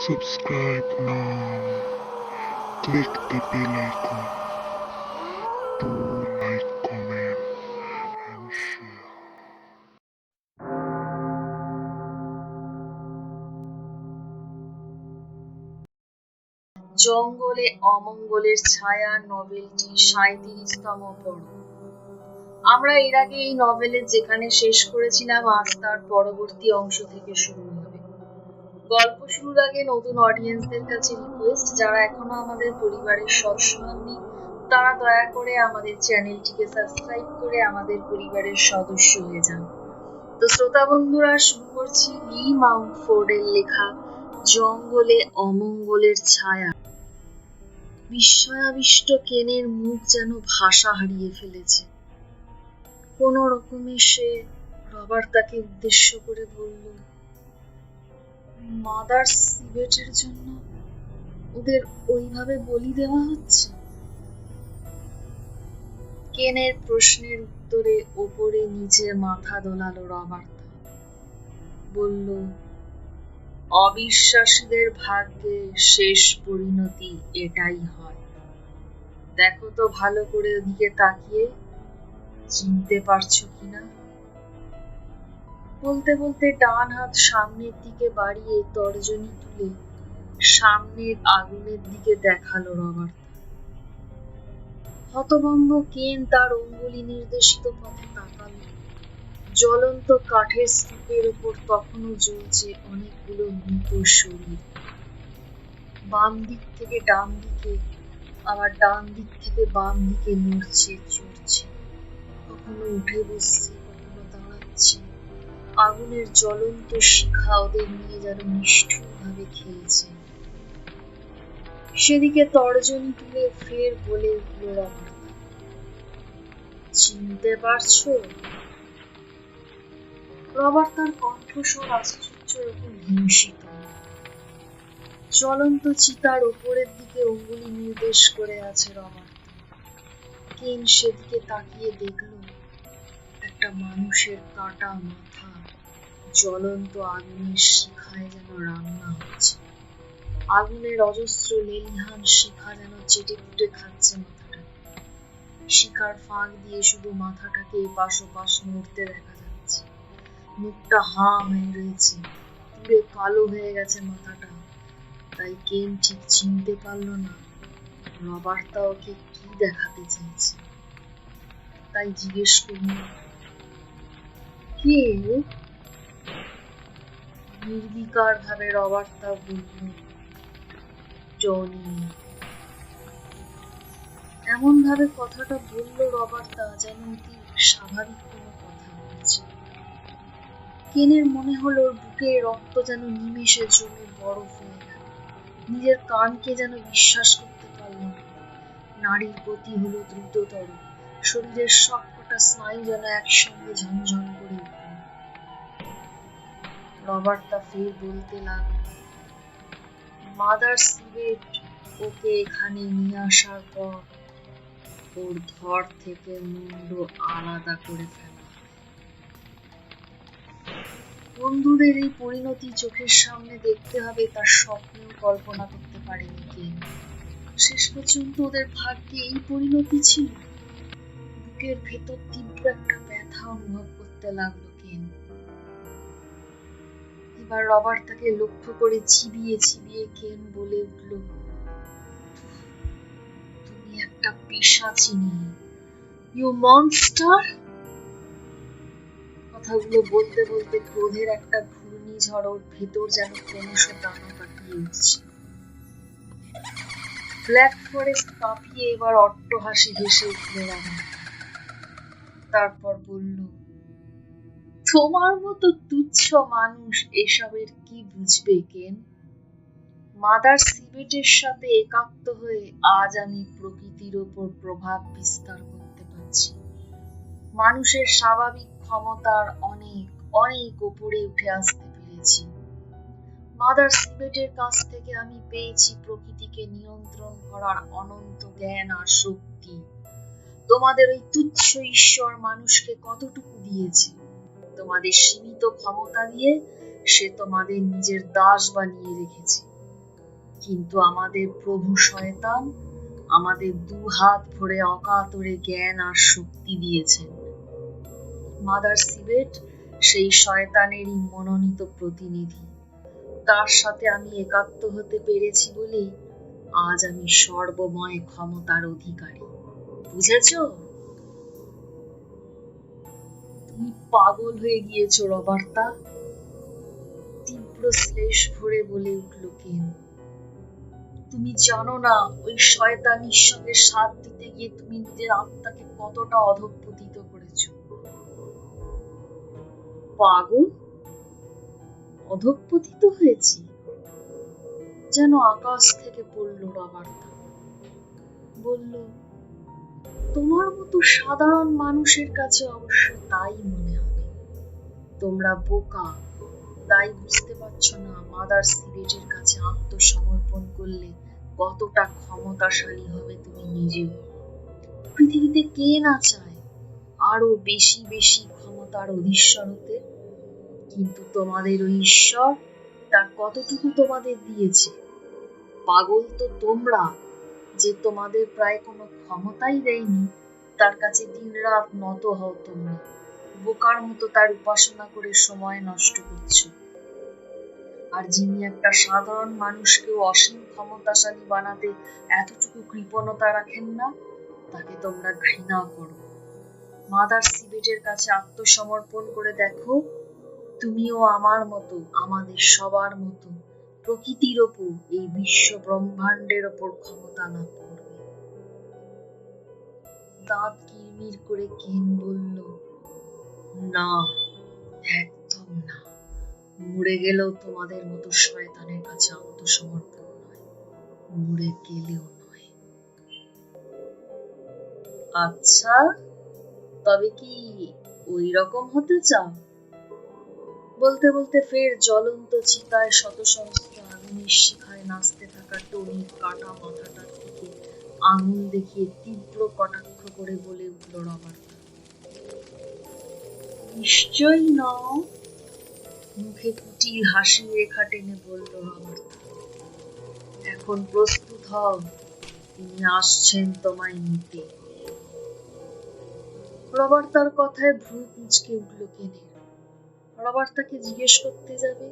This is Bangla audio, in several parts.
Subscribe now. Click the bell icon to like, comment, and share. জঙ্গলে অমঙ্গলের ছায়া নভেলটি ৩৭তম পর্ব। আমরা এর আগে এই নভেলের যেখানে শেষ করেছিলাম আজ তার পরবর্তী অংশ থেকে শুরু হবে। গল্প শুরুর আগে নতুন অডিয়েন্সদের কাছে রিকোয়েস্ট, যারা এখনো আমাদের পরিবারের সদস্য হননি তারা দয়া করে আমাদের চ্যানেলটিকে সাবস্ক্রাইব করে আমাদের পরিবারের সদস্য হয়ে যান। তো শ্রোতা বন্ধুরা, শুরু করছি লি মাউন্টফোর্ডের লেখা জঙ্গলে অমঙ্গলের ছায়া। বিস্ময়াবিষ্ট কেনের মুখ যেন ভাষা হারিয়ে ফেলেছে। কোন রকমে সে রবার্তাকে উদ্দেশ্য করে বলল, মাদার সিবেটের জন্য ওদের ওইভাবে বলি দেওয়া হচ্ছে? কেনের প্রশ্নের উত্তরে ওপরে নিচে মাথা দোলালো রবার্তা। বলল, অবিশ্বাসীদের ভাগ্যে শেষ পরিণতি এটাই হয়। দেখো তো ভালো করে ওদিকে তাকিয়ে, চিনতে পারছো কিনা? বলতে বলতে ডান হাত সামনের দিকে বাড়িয়ে তর্জনী তুলে সামনের আগুনের দিকে দেখালো রবার্তা। হতভম্ব কেন তার অঙ্গুলি নির্দেশিত পথে তাকালো। জ্বলন্ত কাঠের স্তূপের উপর তখনও জ্বলছে অনেকগুলো মৃত শরীর। বাম দিক থেকে ডান দিকে, আবার ডান দিক থেকে বাম দিকে নড়ছে চড়ছে, কখনো উঠে বসছে, কখনো দাঁড়াচ্ছে। আগুনের জ্বলন্ত শিখা ওদের নিয়ে যেন নিষ্ঠুরভাবে খেলছে। সেদিকে তর্জনী তুলে ফের বলে উঠল রবার্তা, চিনতে পারছো? রবার্তার কণ্ঠস্বর আশ্চর্য রকম হিংসিত। জ্বলন্ত চিতার ওপরের দিকে অঙ্গুলি নির্দেশ করে আছে রবার্তা। কেন সেদিকে তাকিয়ে দেখল একটা মানুষের কাটা মাথা জ্বলন্ত আগুনের শিখায় যেন রান্না হচ্ছে। আগুনের অজস্র লেলিহান শিখা যেন চেটে পুটে খাচ্ছে মাথাটা। শিখার ফাঁক দিয়ে শুধু মাথাটাকে এপাশ ওপাশ নড়তে দেখা যাচ্ছে। মুখটা হাঁ হয়ে রয়েছে, পুড়ে কালো হয়ে গেছে মাথাটা। তাই কেন ঠিক চিনতে পারল না রবার্তা ওকে কি দেখাতে চেয়েছে। তাই জিজ্ঞেস করল, কে? নির্বিকার ভাবে রবার্তা বলল, টনি। এমন ভাবে কথাটা বলল রবার্তা যেন অতি স্বাভাবিক কোনো কথা বলছে। কেনের মনে হলো বুকে রক্ত যেন নিমেষে জমে বরফ হয়ে গেল। নিজের কানকে যেন বিশ্বাস করতে পারল না। নাড়ির গতি হলো দ্রুততর, শরীরের সবকটা স্নায়ু যেন একসঙ্গে ঝনঝন করে উঠল। রবার্তা ফের বলতে লাগল, মাদার সিবেট ওকে এখানে নিয়ে আসার পর ওর ধর থেকে মুন্ড আলাদা করে ফেলা। বন্ধুদের এই পরিণতি চোখের সামনে দেখতে হবে তার স্বপ্নেও কল্পনা করতে পারেনি কেন। শেষ পর্যন্ত ওদের ভাগ্যে এই পরিণতি ছিল। বুকের ভেতর তীব্র একটা ব্যথা অনুভব করতে লাগলো কেন। এবার রবার্তাকে লক্ষ্য করে চিবিয়ে চিবিয়ে কেন বলে উঠল, তুমি একটা পিশাচিনী, ইউ মনস্টার। কথাগুলো বলতে বলতে ক্রোধের একটা ঘূর্ণিঝড় ওর ভেতর যেন ক্রমশ দানা কাটিয়ে উঠছে। ব্ল্যাক ফরেস্ট কাঁপিয়ে এবার অট্টহাসি হেসে উঠল রবার্তা। তারপর বলল, তোমার মতো তুচ্ছ মানুষ এসবের কি বুঝবে কেন? মাদার সিবেটের সাথে একাত্ম হয়ে আজ আমি প্রকৃতির ওপর প্রভাব বিস্তার করতে পারছি। মানুষের স্বাভাবিক ক্ষমতার অনেক অনেক উপরে উঠে আসতে পেরেছি। মাদার সিবেটের কাছ থেকে আমি পেয়েছি প্রকৃতিকে নিয়ন্ত্রণ করার অনন্ত জ্ঞান আর শক্তি। তোমাদের ওই তুচ্ছ ঈশ্বর মানুষকে কতটুকু দিয়েছে? তোমাদের সীমিত ক্ষমতা দিয়ে সে তোমাদের নিজের দাস বানিয়ে রেখেছে। কিন্তু আমাদের প্রভু শয়তান আমাদের দু হাত ভরে অকাতরে জ্ঞান আর শক্তি দিয়েছেন। মাদার সিবেট সেই শয়তানেরই মনোনীত প্রতিনিধি। তার সাথে আমি একাত্ম হতে পেরেছি বলেই আজ আমি সর্বময় ক্ষমতার অধিকারী। বুঝেছ? তুমি পাগল হয়ে গিয়েছো রবার্তা, তীব্র শ্লেষ ভরে বলে উঠল কেন। তুমি জানো না ওই শয়তানির সঙ্গে সাথ দিতে গিয়ে তুমি নিজের আত্মাকে কতটা অধঃপতিত করেছো। পাগল? অধঃপতিত হয়েছি? যেন আকাশ থেকে পড়ল রবার্তা। বলল, তোমার মতো সাধারণ মানুষের কাছে অবশ্য তাই মনে হবে। তোমরা বোকা, তাই বুঝতে পারছো না মাদার সিবেটের কাছে আত্মসমর্পণ করলে কতটা ক্ষমতাশালী হবে তুমি নিজেও। পৃথিবীতে কে না চায় আরো বেশি বেশি ক্ষমতার অধীশ্বর হতে? কিন্তু তোমাদের ওই ঈশ্বর তার কতটুকু তোমাদের দিয়েছে? পাগল তো তোমরা যে তোমাদের প্রায় কোনো ক্ষমতাই দেয়নি, তার কাছে দিনরাত নত হও তোমরা, বোকার মতো তার উপাসনা করে সময় নষ্ট করছো। আর যিনি একটা সাধারণ মানুষকেও অসীম ক্ষমতাশালী বানাতে এতটুকু কৃপণতা রাখেন না, তাকে তোমরা ঘৃণা করো। মাদার সিবেটের কাছে আত্মসমর্পণ করে দেখো, তুমিও আমার মতো, আমাদের সবার মতো প্রকৃতির ওপর, এই বিশ্ব ব্রহ্মাণ্ডের ওপর ক্ষমতা লাভ করবে। দাঁত কিরমির করে কেন বলল, না, একদম না। মরে গেলেও তোমাদের মতো শয়তানের কাছে আত্মসমর্পণ নয়, মরে গেলেও নয়। আচ্ছা, তবে কি ওই রকম হতে চাও? বলতে বলতে ফের জ্বলন্ত চিতায় শত সহস্র আগুনের শিখায় নাচতে থাকা টনির কাটা মাথাটার দিকে আঙুল দেখিয়ে তীব্র কটাক্ষ করে বলে উঠল রবার্তা। নিশ্চয়ই নও, মুখে কুটিল হাসি রেখা টেনে বলল রবার্তা। এখন প্রস্তুত হও, তিনি আসছেন তোমায় নিতে। রবার্তার কথায় ভ্রু কুঁচকে উঠল কেনের। রবার্তাকে জিজ্ঞেস করতে যাবে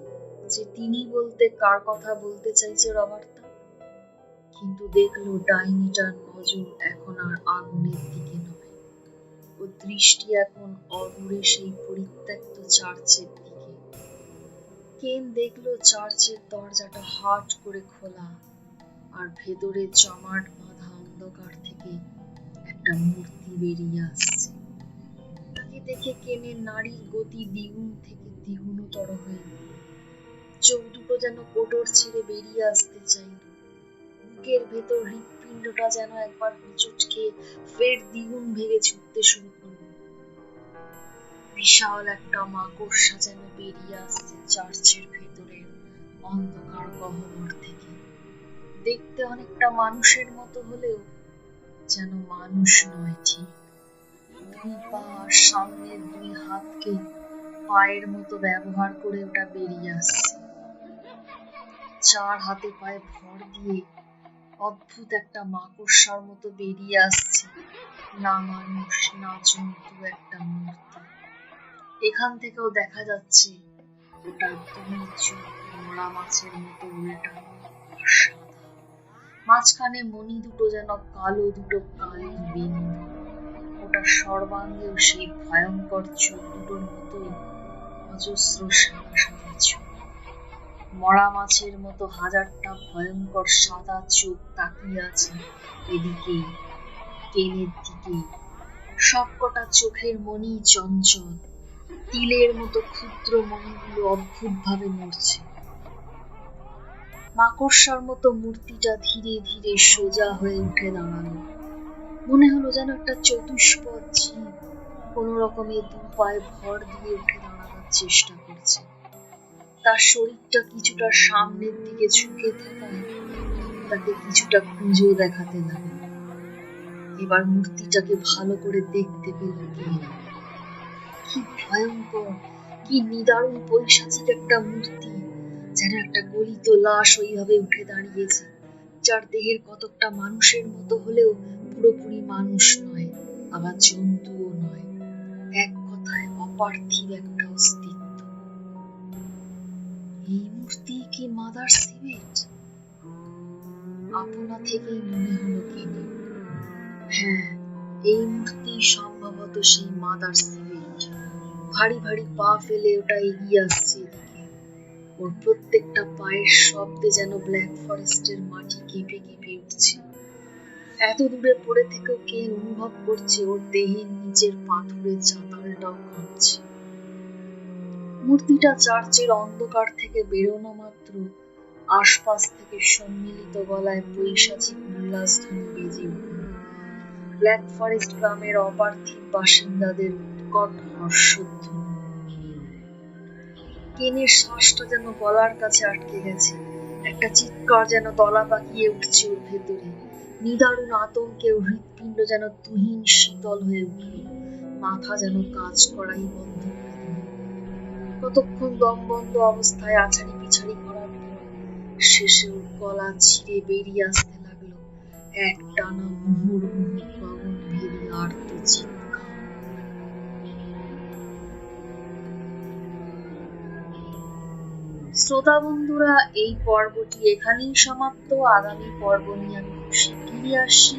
যে তিনি বলতে কার কথা বলতে চাইছে রবার্তা, কিন্তু দেখলো ডাইনিটার নজর এখন আর আগুনের দিকে নয়, ও দৃষ্টি এখন অদূরে সেই পরিত্যক্ত চার্চের দিকে। কেন দেখলো চার্চের দরজাটা হাট করে খোলা, আর ভেতরে জমাট বাঁধা অন্ধকার থেকে একটা মূর্তি বেরিয়ে আসছে। তাকে দেখে কেনের নারীর গতি দ্বিগুণ থেকে দ্বিগুণতর হয়ে উঠল। চোখ দুটো যেন কোটর ছেড়ে বেরিয়ে আসতে চাইল। বুকের ভেতর হৃৎপিণ্ডটা যেন একবার হোঁচট খেয়ে ফের দ্বিগুণ ভেঙে ছুটতে শুরু করল। বিশাল একটা মাকড়সা যেন বেরিয়ে আসছে চার্চের ভেতরের অন্ধকার গহ্বর থেকে। দেখতে অনেকটা মানুষের মতো হলেও যেন মানুষ নয় ঠিক। দুই পা আর সামনের দুই হাতকে পায়ের মতো ব্যবহার করে ওটা বেরিয়ে আসছে। চার হাতে পায়ে ভর দিয়ে অদ্ভুত একটা মাকড়সার মতো বেরিয়ে আসছে, না মানুষ না জন্তু, একটা মূর্তি। এখান থেকেও দেখা যাচ্ছে ওটার দুই চোখ মরা মাছের মতো উল্টানো আর সাদা, মাঝখানে মণি দুটো যেন কালো দুটো কালির বিন্দু। ওটার সর্বাঙ্গেও সেই ভয়ঙ্কর চোখ দুটোর মতোই অজস্র সাদা সাদা চোখ। মরা মাছের মতো হাজারটা ভয়ঙ্কর সাদা চোখ তাকিয়ে আছে এদিকে, কেনের দিকে। সবকটা চোখের মণি চঞ্চল, তিলের মতো ক্ষুদ্র মণিগুলো অদ্ভুত ভাবে নড়ছে। মাকড়সার মতো মূর্তিটা ধীরে ধীরে সোজা হয়ে উঠে দাঁড়ালো। মনে হলো যেন একটা চতুষ্পদ জীব কোন রকমে দু পায়ে ভর দিয়ে উঠে দাঁড়াবার চেষ্টা করছে। তার শরীরটা কিছুটা সামনের দিকে ঝুঁকে থাকায় তাকে কিছুটা কুঁজো দেখাতে লাগলো। এবার মূর্তিটাকে ভালো করে দেখতে পেল কে। কি ভয়ঙ্কর, কি নিদারুণ পৈশাচিক একটা মূর্তি, যেন একটা গলিত লাশ ওইভাবে উঠে দাঁড়িয়েছে, যার দেহের কতকটা মানুষের মতো হলেও পুরোপুরি মানুষ নয়, আবার জন্তুও নয়, এক কথায় অপার্থিব একটা অস্তিত্ব। এই মূর্তি কি মাদার সিভেট? আপনা থেকেই মনে হলো কেনে, হ্যাঁ, এই মূর্তি সম্ভবত সেই মাদার সিভেট। ভারী ভারী পা ফেলে ওটা এগিয়ে আসছে এদিকে। ওর প্রত্যেকটা পায়ের শব্দে যেন ব্ল্যাক ফরেস্টের মাটি কেঁপে কেঁপে উঠছে। এত দূরে পড়ে থেকেও কেন অনুভব করছে ওর দেহের নিচের পাথরের চাতালটাও কাঁপছে। মূর্তিটা চার্চের অন্ধকার থেকে বেরোনো মাত্র আশপাশ থেকে সম্মিলিত গলায় পৈশাচিক উল্লাসধ্বনি বেজে উঠল। ব্ল্যাক ফরেস্ট গ্রামের অপার্থিব বাসিন্দাদের উৎকট হর্ষধ্বনি। কেনের শ্বাসটা যেন গলার কাছে আটকে গেছে, একটা চিৎকার যেন দলা পাকিয়ে উঠছে ওর ভেতরে। নিদারুণ আতঙ্কে হৃৎপিণ্ড যেন তুহিন শীতল হয়ে উঠল, মাথা যেন কাজ করাই বন্ধ করে দিল। কতক্ষণ দম বন্ধ অবস্থায় আছাড়ি পিছাড়ি করার পর শেষে ওর গলা ছিঁড়ে বেরিয়ে আসতে লাগলো এক টানা মুহুর্মুহু গগনভেদী আর্ত চিৎকার। শ্রোতা বন্ধুরা, এই পর্বটি এখানেই সমাপ্ত। আগামী পর্ব নিয়ে আমি খুব শিগগিরই আসছি।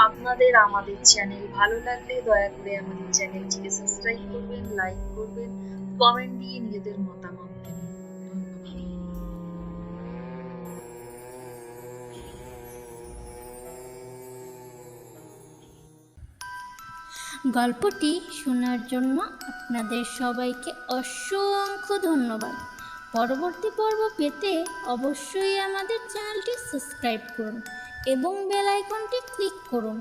আপনাদের আমাদের চ্যানেল ভালো লাগলে দয়া করে আমাদের চ্যানেলটিকে সাবস্ক্রাইব করবেন, লাইক করবেন, কমেন্ট দিয়ে নিজেদের মতামত দেবেন। গল্পটি শোনার জন্য আপনাদের সবাইকে অসংখ্য ধন্যবাদ। পরবর্তী পর্ব পেতে অবশ্যই আমাদের চ্যানেলটি সাবস্ক্রাইব করুন এবং বেল আইকনটি ক্লিক করুন।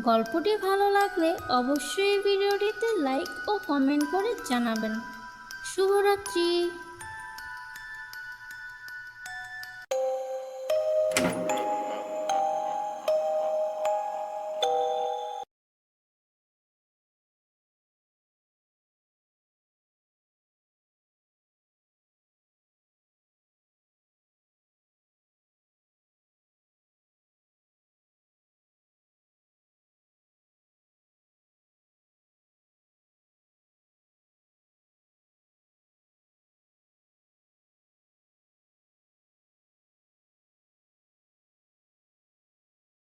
গল্পটি ভালো লাগলে অবশ্যই ভিডিওটিতে লাইক ও কমেন্ট করে জানাবেন। শুভরাত্রি।